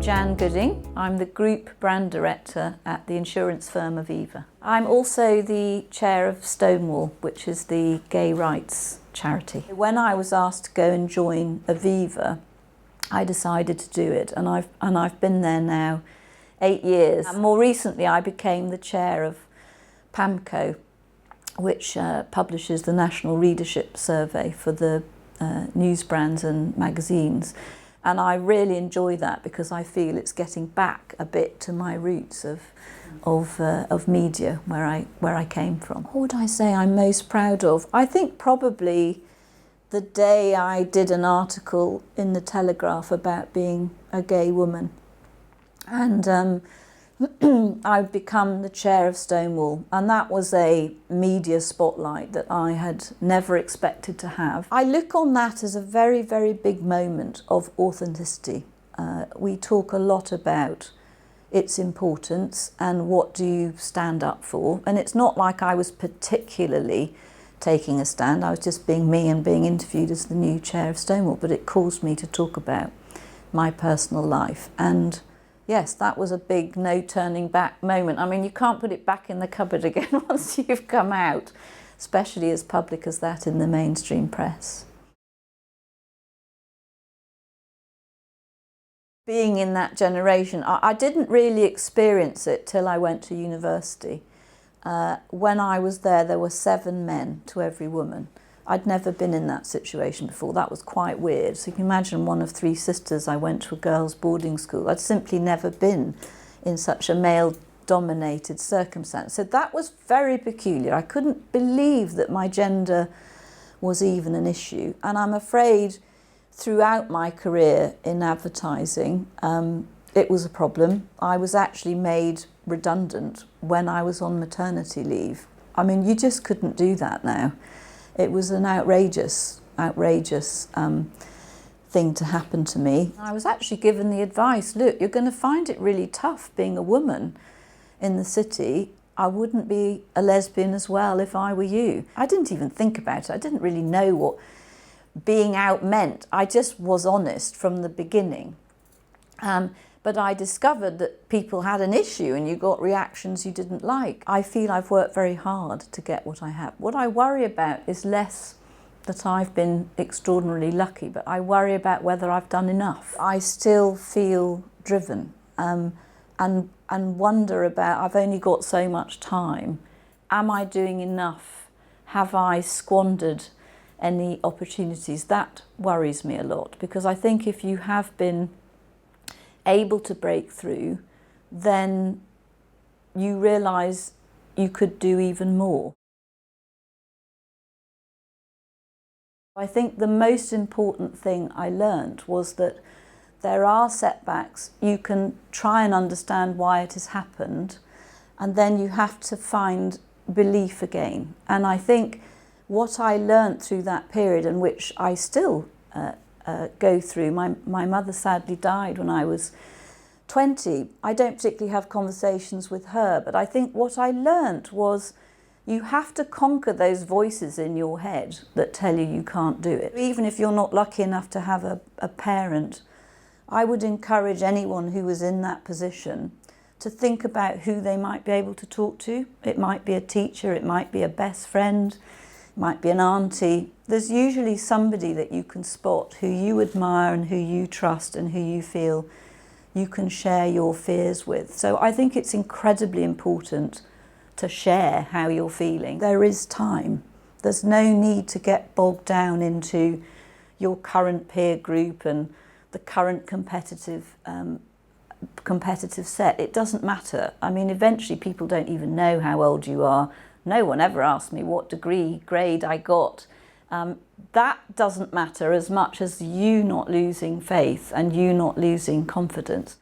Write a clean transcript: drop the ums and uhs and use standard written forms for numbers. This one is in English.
Jan Gooding. I'm the Group Brand Director at the insurance firm Aviva. I'm also the chair of Stonewall, which is the gay rights charity. When I was asked to go and join Aviva, I decided to do it, and I've been there now 8 years. And more recently, I became the chair of PAMCO, which publishes the National Readership Survey for the news brands and magazines. And I really enjoy that because I feel it's getting back a bit to my roots of media, where I came from. What would I say I'm most proud of? I think probably the day I did an article in the Telegraph about being a gay woman. And I've become the chair of Stonewall, and that was a media spotlight that I had never expected to have. I look on that as a very, very big moment of authenticity. We talk a lot about its importance and what do you stand up for, and it's not like I was particularly taking a stand. I was just being me and being interviewed as the new chair of Stonewall, but it caused me to talk about my personal life. And yes, that was a big no turning back moment. I mean, you can't put it back in the cupboard again once you've come out, especially as public as that in the mainstream press. Being in that generation, I didn't really experience it till I went to university. When I was there were 7 men to every woman. I'd never been in that situation before. That was quite weird. So you can imagine, one of 3 sisters, I went to a girls' boarding school. I'd simply never been in such a male-dominated circumstance. So that was very peculiar. I couldn't believe that my gender was even an issue. And I'm afraid throughout my career in advertising, it was a problem. I was actually made redundant when I was on maternity leave. I mean, you just couldn't do that now. It was an outrageous thing to happen to me. I was actually given the advice, look, you're going to find it really tough being a woman in the city. I wouldn't be a lesbian as well if I were you. I didn't even think about it. I didn't really know what being out meant. I just was honest from the beginning. But I discovered that people had an issue and you got reactions you didn't like. I feel I've worked very hard to get what I have. What I worry about is less that I've been extraordinarily lucky, but I worry about whether I've done enough. I still feel driven and wonder about, I've only got so much time. Am I doing enough? Have I squandered any opportunities? That worries me a lot, because I think if you have been able to break through, then you realise you could do even more. I think the most important thing I learned was that there are setbacks. You can try and understand why it has happened, and then you have to find belief again. And I think what I learned through that period, and which I still go through. My mother sadly died when I was 20. I don't particularly have conversations with her, but I think what I learnt was you have to conquer those voices in your head that tell you you can't do it. Even if you're not lucky enough to have a parent, I would encourage anyone who was in that position to think about who they might be able to talk to. It might be a teacher, it might be a best friend, might be an auntie. There's usually somebody that you can spot who you admire and who you trust and who you feel you can share your fears with. So I think it's incredibly important to share how you're feeling. There is time. There's no need to get bogged down into your current peer group and the current competitive set. It doesn't matter. I mean, eventually people don't even know how old you are. No one ever asked me what grade I got. That doesn't matter as much as you not losing faith and you not losing confidence.